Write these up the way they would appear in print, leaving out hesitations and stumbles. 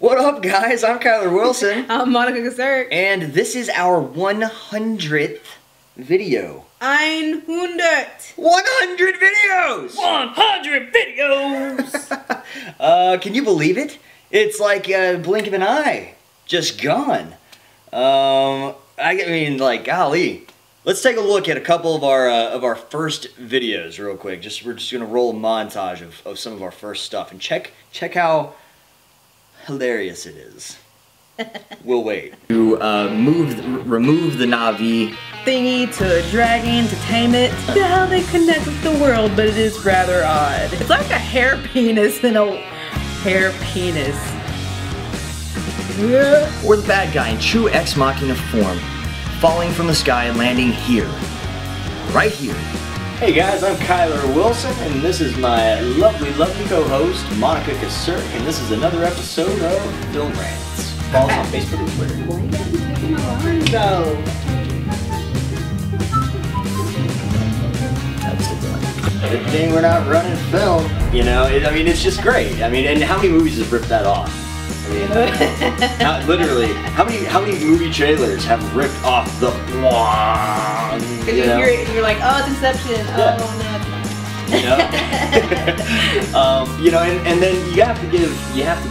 What up, guys? I'm Kyler Wilson. I'm Monica Gesert. And this is our 100th video. 100! 100 videos! 100 videos! Can you believe it? It's like a blink of an eye. Just gone. I mean, like, golly. Let's take a look at a couple of our first videos real quick. We're just gonna roll a montage of some of our first stuff and check how hilarious it is. We'll wait. To remove the Navi thingy to dragon to tame it. See how they connect with the world, but it is rather odd. It's like a hair penis in a hair penis. Or the bad guy in true Ex Machina form, falling from the sky and landing here. Right here. Hey guys, I'm Kyler Wilson, and this is my lovely, lovely co-host, Monica Gesert, and this is another episode of Film Rants. Follow us on Facebook and Twitter. Why you gotta be taking my line though? That's the done. Good thing we're not running film, you know? I mean, it's just great. I mean, and how many movies have ripped that off? I mean, literally, how many movie trailers have ripped off the Because you hear it and you're like, oh, it's Inception. Yeah. Oh, no, it's You not. know, you know, and then you have to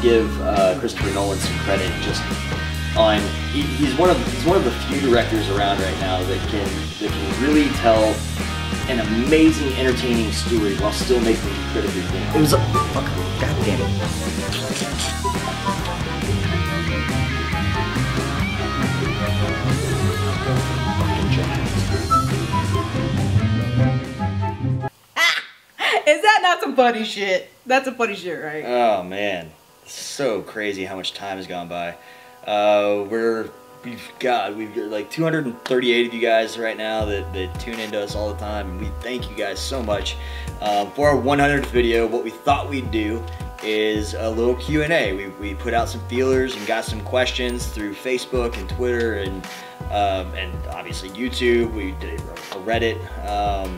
give Christopher Nolan some credit just on he's one of the few directors around right now that can really tell an amazing, entertaining story while still making it critically think. It was fuck, god damn it. Is that not some funny shit? That's some funny shit, right? Oh man, it's so crazy how much time has gone by. We've got like 238 of you guys right now that tune into us all the time, and we thank you guys so much. For our 100th video, what we thought we'd do is a little Q&A. We put out some feelers and got some questions through Facebook and Twitter and obviously YouTube. We did a Reddit.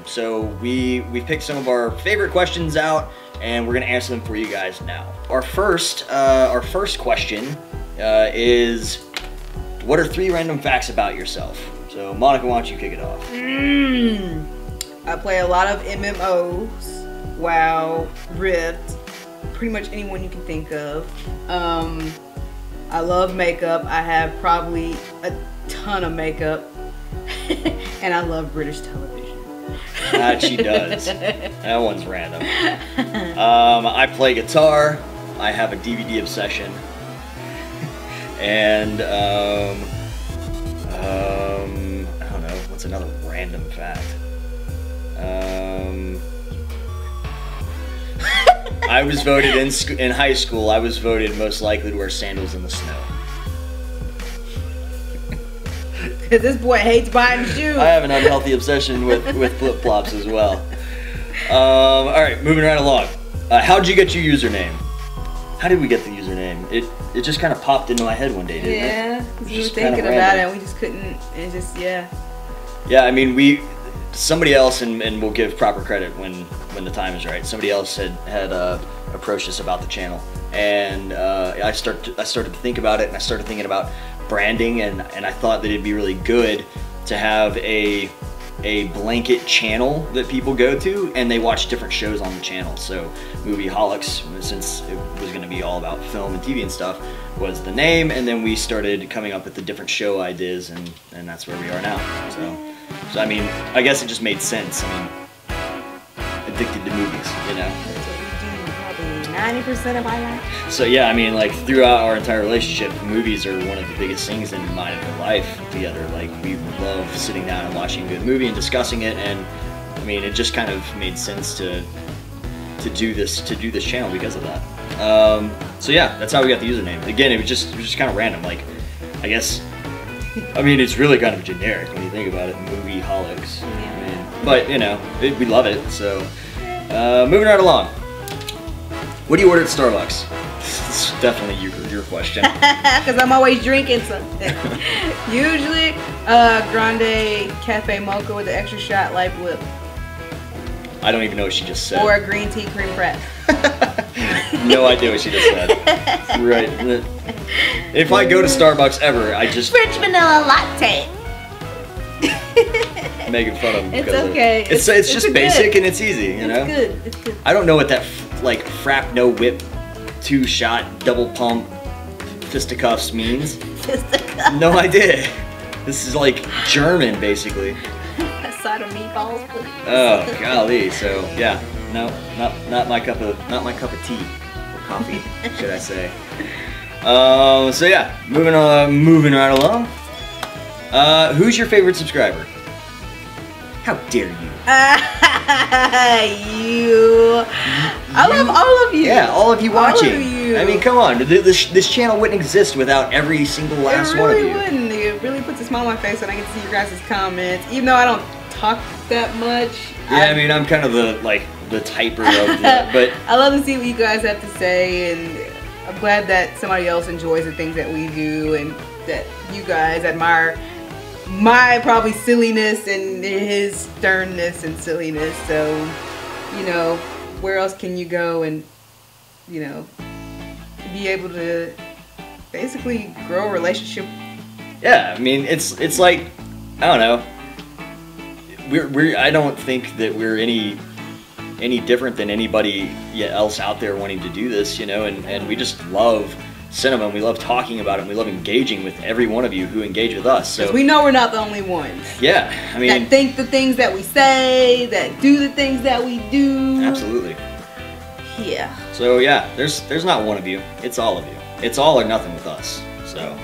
So we picked some of our favorite questions out, and we're gonna answer them for you guys now. Our first question is, what are 3 random facts about yourself? So Monica, why don't you kick it off? I play a lot of MMOs. WoW, Rift, pretty much anyone you can think of. I love makeup. I have probably a ton of makeup. And I love British television. She does. That one's random. I play guitar. I have a DVD obsession. And I don't know, what's another random fact? I was voted in high school. I was voted most likely to wear sandals in the snow. Cause this boy hates buying shoes. I have an unhealthy obsession with flip-flops as well. All right, moving right along. How'd you get your username? How did we get the username? It just kind of popped into my head one day, didn't it? Yeah, because we were thinking about it and we just couldn't, and just, yeah. Yeah, I mean, somebody else, and we'll give proper credit when the time is right, somebody else had approached us about the channel. And I started to think about it, and I started thinking about branding, and I thought that it'd be really good to have a blanket channel that people go to and they watch different shows on the channel. So MovieHolics, since it was going to be all about film and TV and stuff, was the name, and then we started coming up with the different show ideas, and that's where we are now. So I mean, I guess it just made sense. I mean, addicted to movies, you know. That's what we do probably 90% of my life. So yeah, I mean, like throughout our entire relationship, movies are one of the biggest things in my life together. Like we love sitting down and watching a good movie and discussing it, and I mean, it just kind of made sense to do this channel because of that. So yeah, that's how we got the username. Again, it was just kind of random. Like, I guess, I mean, it's really kind of generic when you think about it. MovieHolics. Yeah. I mean, but you know, we love it. So moving right along. What do you order at Starbucks? It's definitely your question. Because I'm always drinking something. Usually, grande cafe mocha with an extra shot light whip. I don't even know what she just said. Or a green tea cream frap. No idea what she just said. Right. If I go to Starbucks ever, I just French vanilla latte. making fun of them. It's okay. It's just basic and it's easy, you know? It's good. It's good. I don't know what that like frap no whip 2-shot double pump fisticuffs means. Fisticuffs. No idea. This is like German basically. A side of meatballs, please. Oh golly. So yeah, no, not my cup of tea or coffee, should I say? So yeah, moving right along. Who's your favorite subscriber? How dare you? You. I love all of you. Yeah, all of you watching. All of you. I mean, come on. This channel wouldn't exist without every single last one of you. It really wouldn't. It really puts a smile on my face when I get to see your guys' comments. Even though I don't talk that much. Yeah, I mean, I'm kind of the typer of the, but I love to see what you guys have to say, and I'm glad that somebody else enjoys the things that we do, and that you guys admire my probably silliness and his sternness and silliness. So, you know, where else can you go and, you know, be able to basically grow a relationship? yeah, I mean, it's like, I don't know. I don't think that we're any different than anybody else out there wanting to do this, you know, and we just love cinema, and we love talking about it, and we love engaging with every one of you who engage with us. So we know we're not the only ones. Yeah, I mean, that think the things that we say, that do the things that we do. Absolutely. Yeah. So yeah, there's not one of you. It's all of you. It's all or nothing with us. So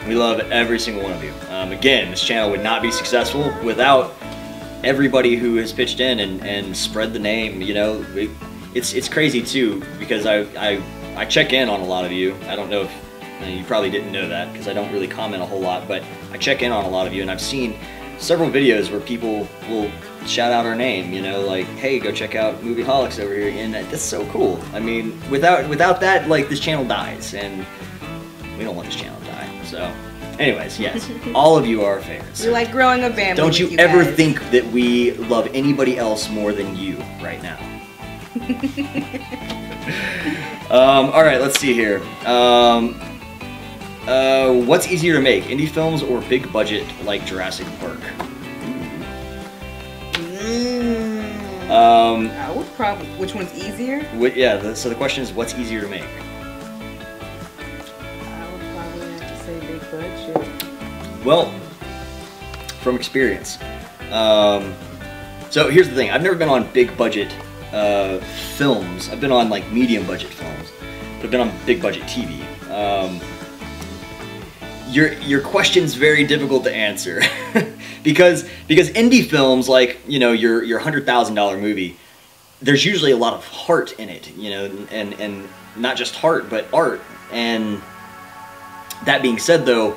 we love every single one of you. Again, this channel would not be successful without everybody who has pitched in and spread the name. You know, it's crazy too, because I check in on a lot of you. I don't know if you probably didn't know that, because I don't really comment a whole lot, but I check in on a lot of you, and I've seen several videos where people will shout out our name, you know, like, hey, go check out MovieHolics over here, and that's so cool. I mean, without that, like, this channel dies, and we don't want this channel to die. So anyways, yes, all of you are our favorites. We're like growing a family. Don't you ever think that we love anybody else more than you right now. All right, let's see here. What's easier to make, indie films or big budget like Jurassic Park? I would probably. Which one's easier? So the question is, what's easier to make? I would probably have to say big budget. Well, from experience. So here's the thing. I've never been on big budget films. I've been on like medium budget films, but I've been on big budget TV. Your question's very difficult to answer because indie films, like, you know, your $100,000 movie, there's usually a lot of heart in it, you know, and not just heart but art. And that being said, though,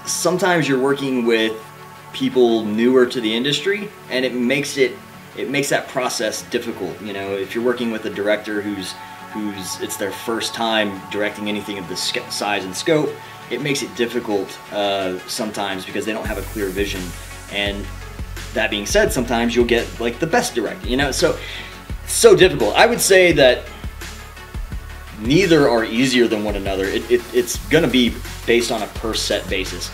sometimes you're working with people newer to the industry, and it makes that process difficult. You know, if you're working with a director who's it's their first time directing anything of this size and scope, it makes it difficult sometimes because they don't have a clear vision. And that being said, sometimes you'll get like the best director, you know, so difficult. I would say that neither are easier than one another. It's gonna be based on a per set basis.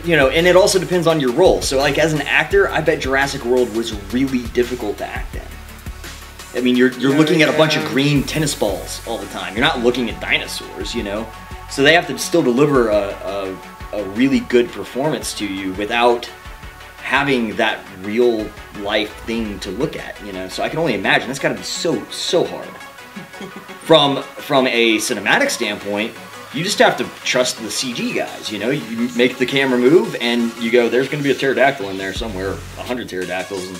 You know, and it also depends on your role. So like as an actor, I bet Jurassic World was really difficult to act in. I mean, you're looking at a bunch of green tennis balls all the time. You're not looking at dinosaurs, you know? So they have to still deliver a really good performance to you without having that real life thing to look at, you know? So I can only imagine that's gotta be so hard. From a cinematic standpoint, you just have to trust the CG guys, you know? You make the camera move and you go, there's gonna be a pterodactyl in there somewhere, 100 pterodactyls, and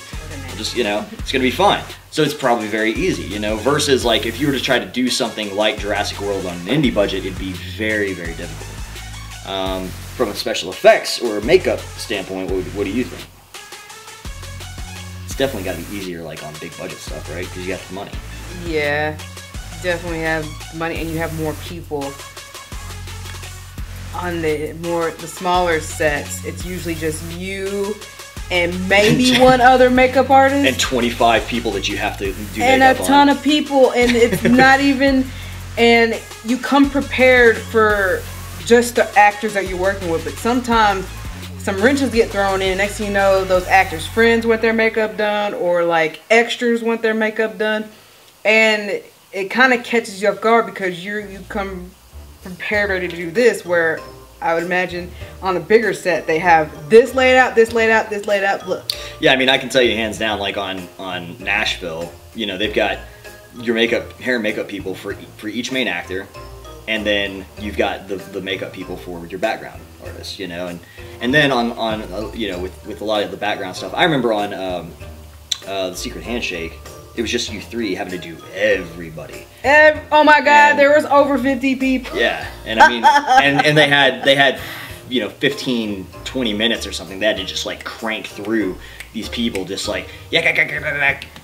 just, you know, it's gonna be fine. So it's probably very easy, you know, versus like if you were to try to do something like Jurassic World on an indie budget, it'd be very, very difficult. From a special effects or makeup standpoint, what do you think? It's definitely gotta be easier like on big budget stuff, right? Because you got the money. Yeah, definitely have money, and you have more people. On the smaller sets, it's usually just you and maybe one other makeup artist. And 25 people that you have to do and makeup a ton on. of people, and it's not even, and you come prepared for just the actors that you're working with, but sometimes some wrenches get thrown in. Next thing you know, those actors' friends want their makeup done, or like extras want their makeup done, and it kind of catches you off guard because you come prepared ready to do this, where I would imagine on a bigger set they have this laid out, this laid out, this laid out. Look. Yeah, I mean, I can tell you hands down, like on Nashville, you know, they've got your hair and makeup people for each main actor, and then you've got the makeup people for your background artists, you know, and then on you know, with a lot of the background stuff. I remember on The Secret Handshake, it was just you three having to do everybody. Oh my God, there was over 50 people. Yeah, and I mean, and they had, you know, 15, 20 minutes or something. They had to just like crank through these people, just like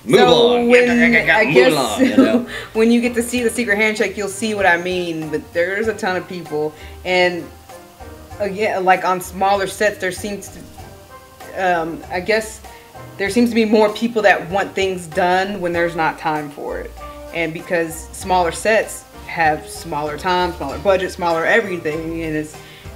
move along, move along. You know? When you get to see The Secret Handshake, you'll see what I mean. But there's a ton of people, and again, like on smaller sets, there seems to, I guess, there seems to be more people that want things done when there's not time for it. And because smaller sets have smaller time, smaller budget, smaller everything, and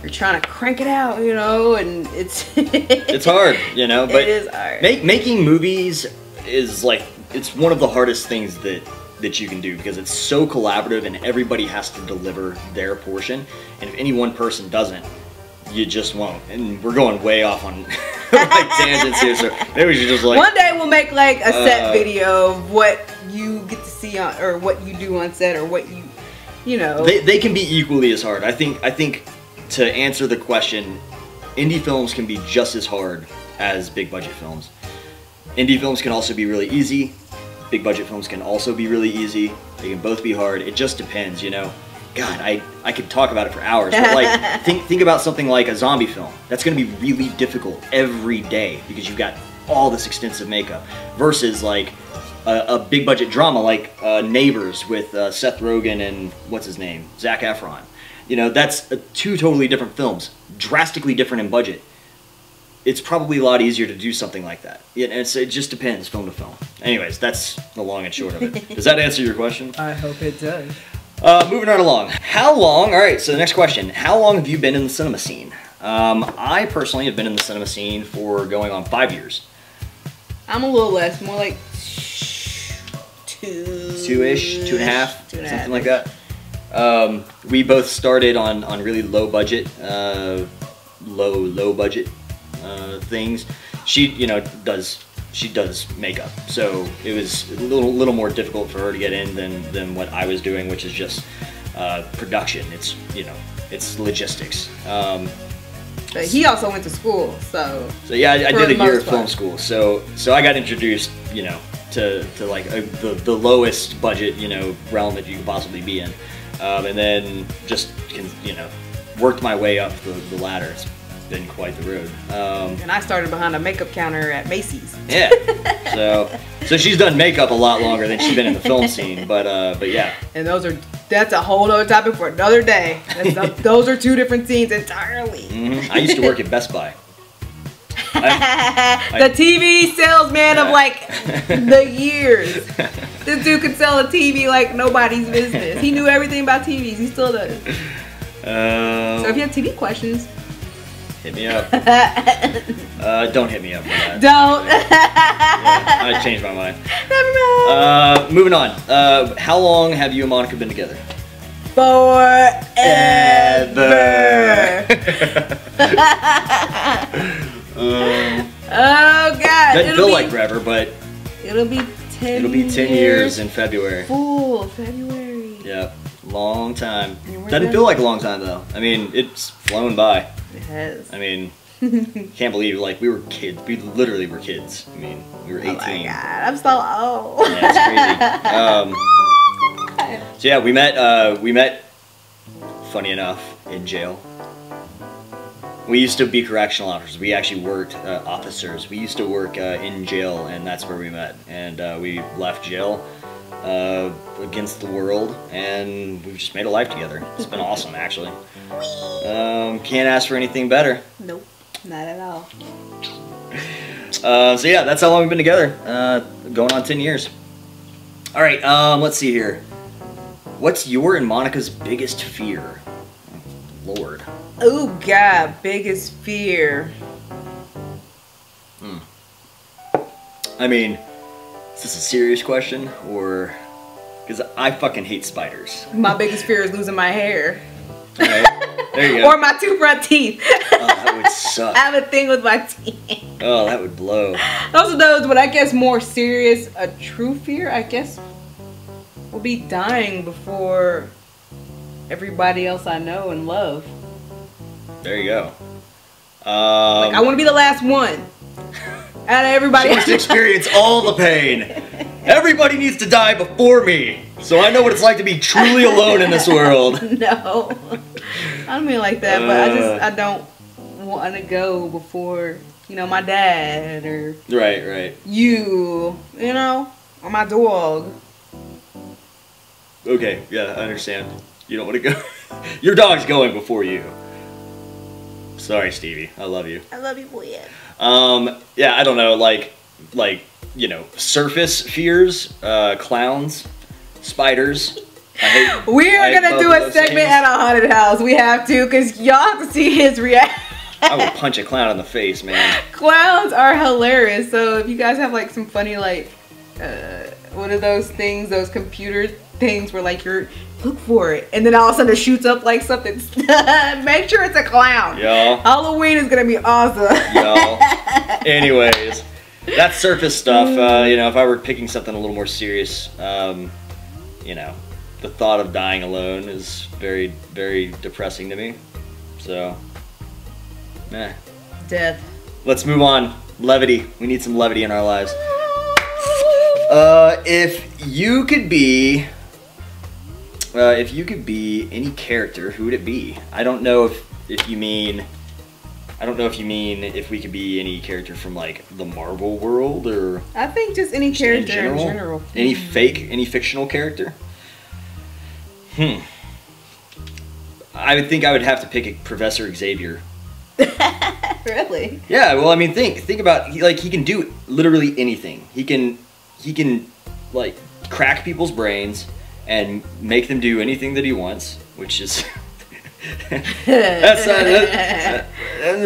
you're trying to crank it out, you know, and it's it's hard, you know, but it is hard. Making movies is like, it's one of the hardest things that you can do, because it's so collaborative and everybody has to deliver their portion, and if any one person doesn't, you just won't. And we're going way off on like tangents here, so maybe we should just like, one day we'll make like a set video of what you get to see on, or what you do on set, or what you know. They can be equally as hard. I think to answer the question, indie films can be just as hard as big budget films. Indie films can also be really easy. Big budget films can also be really easy. They can both be hard. It just depends, you know. God, I could talk about it for hours, but like, think about something like a zombie film. That's going to be really difficult every day because you've got all this extensive makeup, versus like a big budget drama like Neighbors with Seth Rogen and what's his name, Zac Efron. You know, that's two totally different films, drastically different in budget. It's probably a lot easier to do something like that. And it just depends, film to film. Anyways, that's the long and short of it. Does that answer your question? I hope it does. Moving right along. How long, alright, so the next question. How long have you been in the cinema scene? I personally have been in the cinema scene for going on 5 years. I'm a little less, more like two-ish, 2.5, something like that. We both started on really low budget, low budget things. She does makeup, so it was a little more difficult for her to get in than what I was doing, which is just production. It's, you know, it's logistics. But he also went to school, so yeah, I did a year of film school, so I got introduced, you know, to like the lowest budget, you know, realm that you could possibly be in, and then just, you know, worked my way up the ladder. It's been quite the road. And I started behind a makeup counter at Macy's. Yeah. So she's done makeup a lot longer than she's been in the film scene, but yeah. And that's a whole other topic for another day. Those are two different scenes entirely. Mm-hmm. I used to work at Best Buy. The TV salesman of like the years. This dude could sell a TV like nobody's business. He knew everything about TVs. He still does. So if you have TV questions, hit me up. Don't hit me up for that. Don't. Yeah, I changed my mind. Never mind. Moving on. How long have you and Monica been together? Forever. Oh God. Doesn't feel like forever, but it'll be 10. It'll be 10 years in February. Full February. Yep. Long time. Doesn't feel like a long time though. I mean, it's flown by. It has. I mean, can't believe, like, we were kids. We literally were kids. I mean, we were 18. Oh my God, I'm so old. Yeah, it's crazy. So yeah, we met, funny enough, in jail. We used to be correctional officers. We actually worked officers. We used to work in jail, and that's where we met. And we left jail against the world, and we've just made a life together. It's been awesome, actually. Can't ask for anything better. Nope, not at all. So yeah, that's how long we've been together. Going on 10 years. All right, let's see here. What's your and Monica's biggest fear? Lord. Oh God, biggest fear. I mean, is this a serious question, or... Because I fucking hate spiders. My biggest fear is losing my hair. All right, there you go. Or my two front teeth. Oh, that would suck. I have a thing with my teeth. Oh, that would blow. Those are those, but I guess more serious, a true fear, I guess, will be dying before everybody else I know and love. There you go. Like, I want to be the last one. Out of everybody. She wants to experience all the pain. Everybody needs to die before me, so I know what it's like to be truly alone in this world. No, I don't mean like that, but I don't want to go before, you know, my dad or Right. you know, or my dog. Okay, yeah, I understand. You don't want to go. Your dog's going before you. Sorry, Stevie. I love you. I love you, boy. Yeah, I don't know, like, you know, surface fears, clowns, spiders. We are gonna do a segment at a haunted house. We have to, because y'all have to see his reaction. I will punch a clown in the face, man. Clowns are hilarious. So if you guys have like some funny, like, what are those things, those computer things where like you're, look for it, and then all of a sudden it shoots up like something. Make sure it's a clown. Y'all. Halloween is gonna be awesome. Y'all. Anyways, that surface stuff, you know, if I were picking something a little more serious, you know, the thought of dying alone is very, very depressing to me. So, meh. Death. Let's move on. Levity. We need some levity in our lives. If you could be any character, who would it be? I don't know if you mean if we could be any character from like the Marvel world, or I think just any character in general. Any fictional character. I would think I would have to pick a Professor Xavier. Really? Yeah. Well, I mean, think about he can do literally anything. He can like crack people's brains and make them do anything that he wants, which is I'm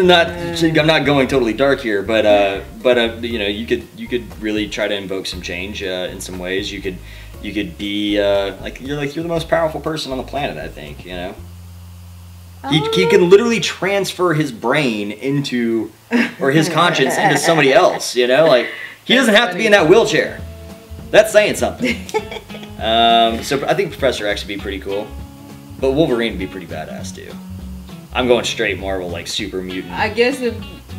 not going totally dark here, but you know, you could really try to invoke some change in some ways. You could be like you're the most powerful person on the planet, I think, you know. He can literally transfer his brain into, or his conscience into somebody else, you know, like he doesn't have to be in that wheelchair. That's saying something. So I think Professor X would be pretty cool, but Wolverine would be pretty badass too. I'm going straight Marvel, like super mutant. I guess if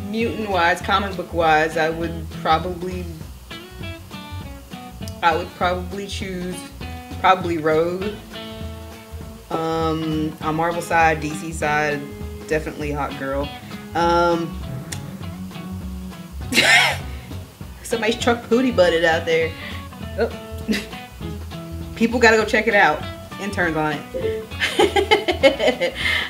mutant-wise, comic book-wise, I would probably choose Rogue. On Marvel side, DC side, definitely Hot Girl. Somebody's truck pooty butted out there. Oh. People gotta go check it out. Interns on it.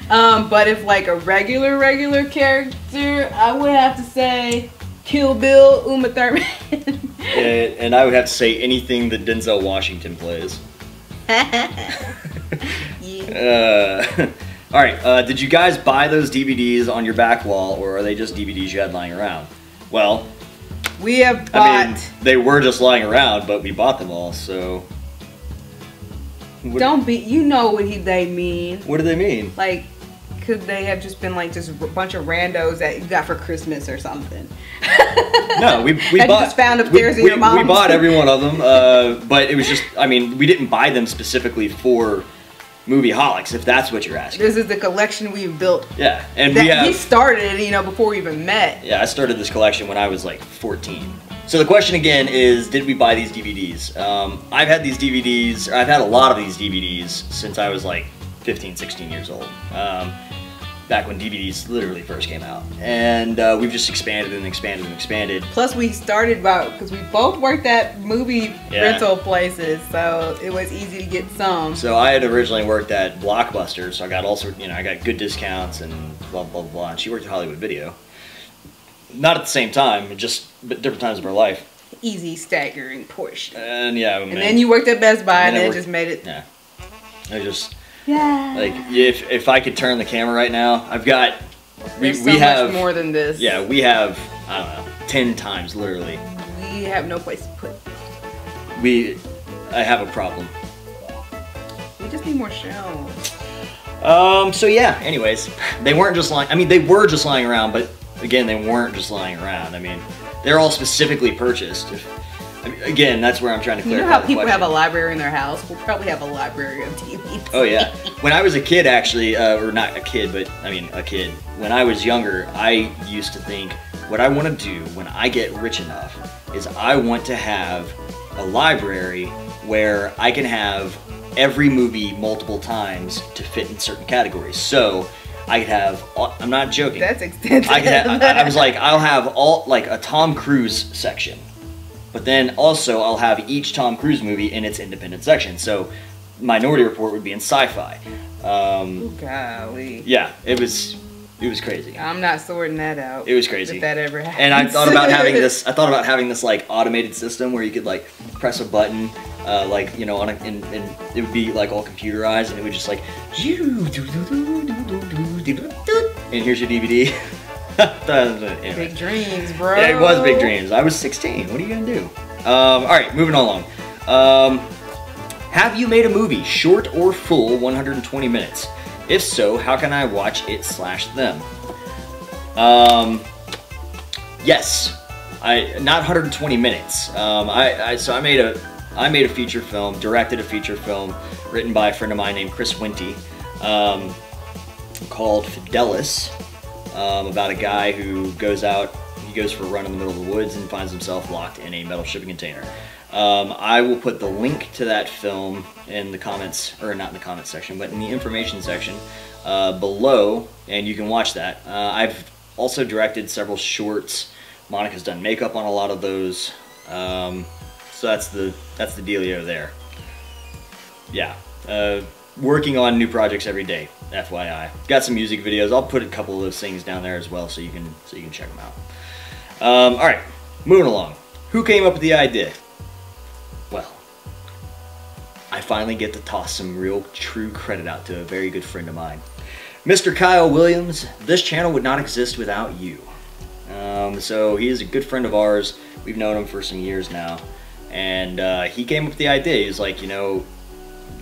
But if like a regular character, I would have to say Kill Bill, Uma Thurman. And I would have to say anything that Denzel Washington plays. Yeah. All right. Did you guys buy those DVDs on your back wall, or are they just DVDs you had lying around? Well, we have bought. I mean, they were just lying around, but we bought them all. So. Don't be. You know what they mean. What do they mean? Like, could they have just been like just a bunch of randos that you got for Christmas or something? No, we bought. Just found upstairs in your mom's. We bought every one of them, but it was just. I mean, we didn't buy them specifically for MovieHolics, if that's what you're asking. This is the collection we've built. Yeah, and he started, you know, before we even met. Yeah, I started this collection when I was like 14. So the question again is, did we buy these DVDs? I've had these DVDs, or I've had a lot of these DVDs since I was like 15, 16 years old. Back when DVDs literally first came out. And we've just expanded and expanded and expanded. Plus we started because we both worked at movie rental places, so it was easy to get some. So I had originally worked at Blockbuster, so I got all sorts, you know, I got good discounts and blah, blah, blah. And she worked at Hollywood Video. not at the same time, just but different times of our life. Easy staggering portion. And yeah, and then you worked at Best Buy, and then it just made it. Yeah, I just yeah. like if I could turn the camera right now, I've got we have much more than this. Yeah, we have I don't know 10 times literally. We have no place to put. I have a problem. We just need more shelves. So yeah. Anyways, they weren't just lying. I mean, they were just lying around, but again, they weren't just lying around. I mean, they're all specifically purchased. Again, that's where I'm trying to clarify. You know how people have a library in their house? We'll probably have a library of TVs. Oh yeah. When I was a kid, actually, or not a kid, but I mean a kid. When I was younger, I used to think what I want to do when I get rich enough is I want to have a library where I can have every movie multiple times to fit in certain categories. So I could have, I'm not joking. That's extensive. I was like, I'll have like a Tom Cruise section, but then also I'll have each Tom Cruise movie in its independent section. So Minority Report would be in sci-fi. Golly. Yeah, it was crazy. I'm not sorting that out. It was crazy. If that ever happens. And I thought about having this. I thought about having this like automated system where you could like press a button, like you know, and it would be like all computerized, and it would just like, and here's your DVD. Anyway. Big dreams, bro. Yeah, it was big dreams. I was 16. What are you gonna do? All right, moving along. Have you made a movie, short or full, 120 minutes? If so, how can I watch it/them? Yes, not 120 minutes. So I made a feature film, directed a feature film, written by a friend of mine named Chris Winty, called Fidelis, about a guy who goes for a run in the middle of the woods and finds himself locked in a metal shipping container. I will put the link to that film in the comments, or not in the comments section, but in the information section below, and you can watch that. I've also directed several shorts. Monica's done makeup on a lot of those, so that's the dealio there. Yeah, working on new projects every day. FYI, got some music videos. I'll put a couple of those things down there as well, so you can check them out. All right, moving along. Who came up with the idea? Well, I finally get to toss some real true credit out to a very good friend of mine. Mr. Kyle Williams, this channel would not exist without you. So he is a good friend of ours. We've known him for some years now. And he came up with the idea. He was like, you know,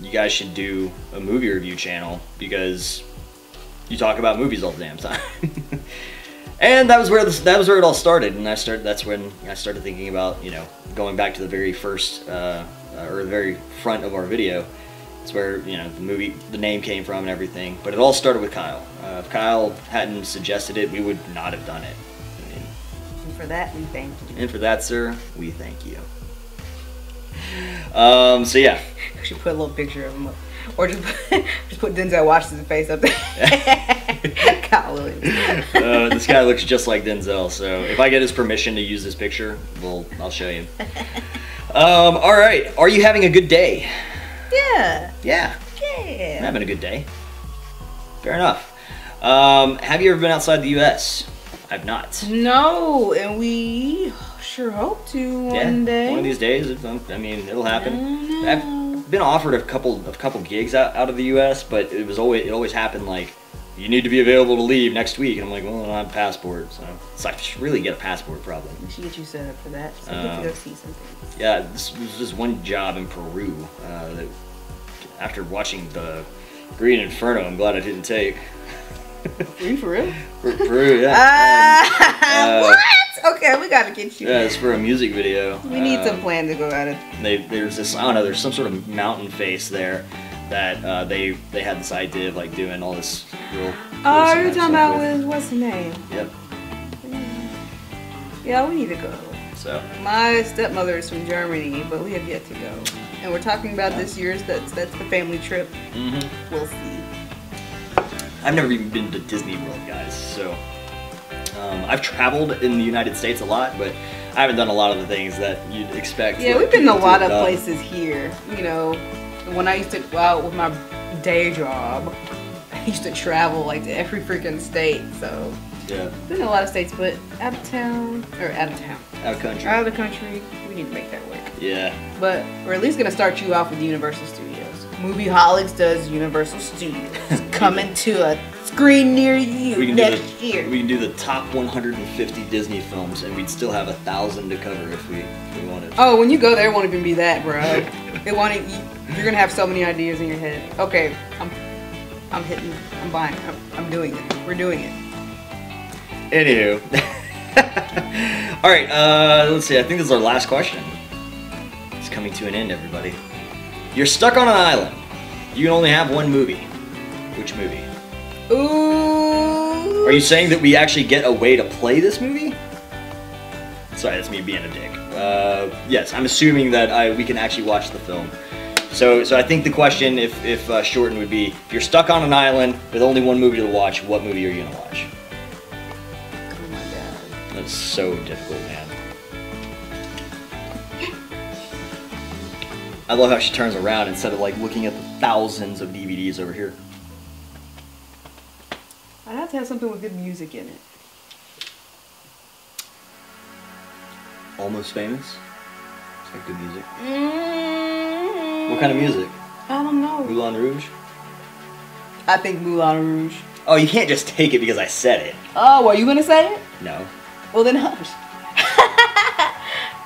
you guys should do a movie review channel because you talk about movies all the damn time. And that was where it all started, and that's when I started thinking about, you know, going back to the very first or the very front of our video. It's where, you know, the name came from and everything. But it all started with Kyle. If Kyle hadn't suggested it, we would not have done it. I mean, and for that, we thank you. And for that, sir, we thank you. So yeah. We should put a little picture of him up. Or just put Denzel Washington's face up there. Kyle Williams. This guy looks just like Denzel, so if I get his permission to use this picture, I'll show you. All right, are you having a good day? Yeah. Yeah. Yeah. I'm having a good day. Fair enough. Have you ever been outside the U.S.? I've not. No, and we sure hope to one day. One of these days. I mean, it'll happen. I've been offered a couple gigs out of the U.S., but it always happened like, you need to be available to leave next week, and I'm like, well, I don't have a passport, so I should really get a passport probably. We should get you set up for that. So get to go see some things. Yeah, this was just one job in Peru that after watching the Green Inferno, I'm glad I didn't take. Are you for real? Peru, yeah. What? Okay, we gotta get you. Yeah, it's for a music video. We need some plan to go at it. There's this, I don't know, there's some sort of mountain face there that they had this idea of like doing all this real. Oh, you're talking about what's the name? Yep. Yeah, we need to go. So. My stepmother is from Germany, but we have yet to go, and we're talking about this year's. That's the family trip. Mm-hmm. We'll see. I've never even been to Disney World, guys, so I've traveled in the United States a lot, but I haven't done a lot of the things that you'd expect. Yeah, we've been to a lot of places here. You know, when I used to go out with my day job, I used to travel like to every freaking state, so Yeah. Been in a lot of states, but out of town, Out of country. out of the country, we need to make that work. Yeah. But we're at least gonna start you off with Universal Studios. MovieHolics does Universal Studios. Coming to a screen near you next year. We can do the top 150 Disney films, and we'd still have 1,000 to cover if we wanted. Oh, when you go there, it won't even be that, bro. You're gonna have so many ideas in your head. Okay, I'm buying. I'm doing it. We're doing it. Anywho. All right. Let's see. I think this is our last question. It's coming to an end, everybody. You're stuck on an island. You can only have one movie. Which movie? Ooh. Are you saying that we actually get a way to play this movie? Sorry, that's me being a dick. Yes, I'm assuming that we can actually watch the film. So I think the question, if shortened, would be: if you're stuck on an island with only one movie to watch, what movie are you gonna watch? Oh my god. That's so difficult, man. I love how she turns around instead of like looking at the thousands of DVDs over here. I'd have to have something with good music in it. Almost Famous? It's like good music. What kind of music? I don't know. Moulin Rouge? I think Moulin Rouge. Oh, you can't just take it because I said it. Oh, are you gonna say it? No. Well then hush.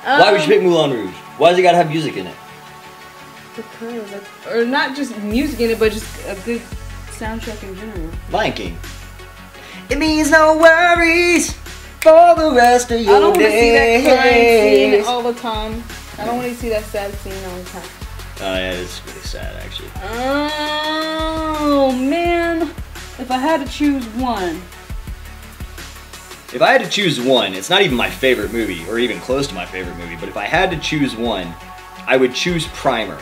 Why would you pick Moulin Rouge? Why does it gotta have music in it? Because, or not just music in it, but just a good soundtrack in general. Lion King. It means no worries for the rest of your days. I don't want to see that crying scene all the time. I don't want to see that sad scene all the time. Oh yeah, it's really sad actually. Oh man, if I had to choose one. If I had to choose one, it's not even my favorite movie, or even close to my favorite movie, but if I had to choose one, I would choose Primer.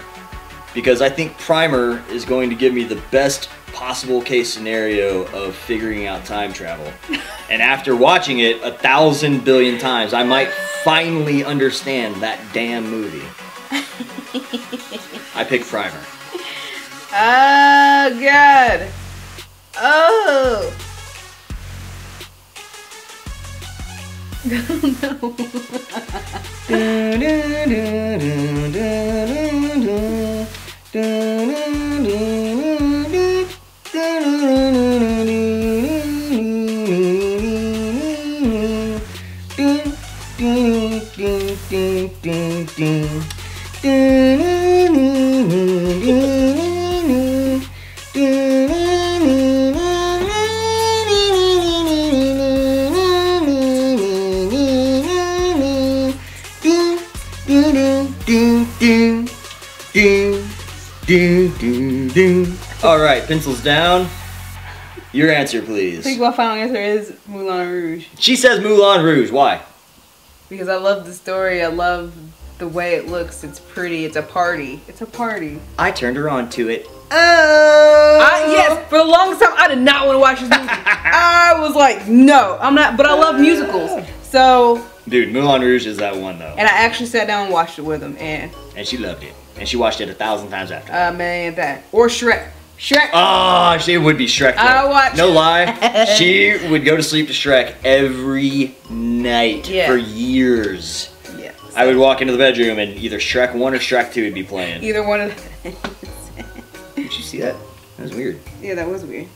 Because I think Primer is going to give me the best possible case scenario of figuring out time travel. And after watching it 1,000 billion times, I might finally understand that damn movie. I pick Primer. Oh god. Oh. All right, pencils down. Your answer, please. I think my final answer is Moulin Rouge. She says Moulin Rouge. Why? Because I love the story. I love the way it looks. It's pretty. It's a party. It's a party. I turned her on to it. Oh! Yes, for the longest time, I did not want to watch this movie. I was like, no, I'm not. But I love musicals. So. Dude, Moulin Rouge is that one, though. And I actually sat down and watched it with him. And she loved it. And she watched it 1,000 times after. Man, that. Or Shrek. Shrek. Oh, she would be Shrek. I watched. No lie, she would go to sleep to Shrek every night for years. Yeah. I would walk into the bedroom and either Shrek 1 or Shrek 2 would be playing. Either one of them. Did you see that? That was weird. Yeah, that was weird.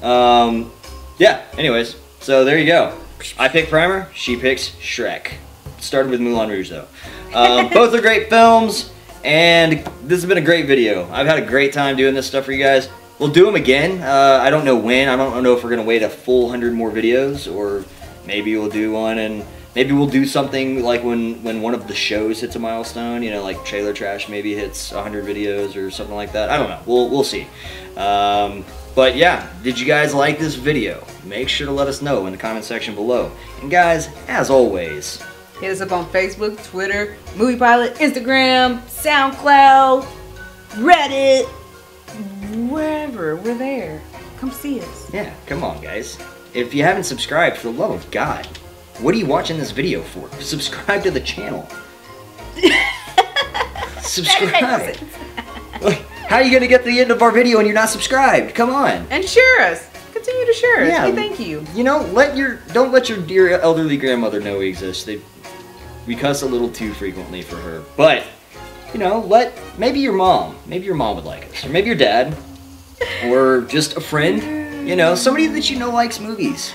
Yeah, anyways. So there you go. I pick Primer, she picks Shrek. Started with Moulin Rouge though. Both are great films. And this has been a great video. I've had a great time doing this stuff for you guys. We'll do them again. I don't know when. I don't know if we're going to wait a full 100 more videos, or maybe we'll do one, and maybe we'll do something like when one of the shows hits a milestone, you know, like Trailer Trash maybe hits 100 videos or something like that. I don't know. We'll see. But yeah, did you guys like this video? Make sure to let us know in the comment section below. And guys, as always, hit us up on Facebook, Twitter, MoviePilot, Instagram, SoundCloud, Reddit, wherever. We're there. Come see us. Yeah, come on, guys. If you haven't subscribed, for the love of God, what are you watching this video for? Subscribe to the channel. Subscribe. How are you going to get to the end of our video and you're not subscribed? Come on. And share us. Continue to to share. Yeah. Say thank you. You know, don't let your dear elderly grandmother know we exist. We cuss a little too frequently for her. But, you know, maybe your mom would like us. Or maybe your dad. Or just a friend. You know, somebody that you know likes movies.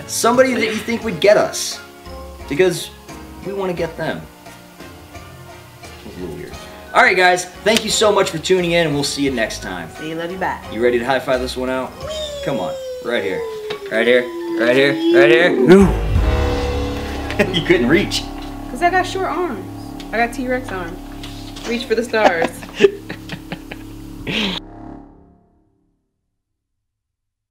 Somebody that you think would get us. Because we want to get them. It was a little weird. Alright guys, thank you so much for tuning in and we'll see you next time. See you, love you, bye. You ready to high five this one out? Come on, right here. Right here, right here, right here. You couldn't reach. Because I got short arms. I got T-Rex arms. Reach for the stars.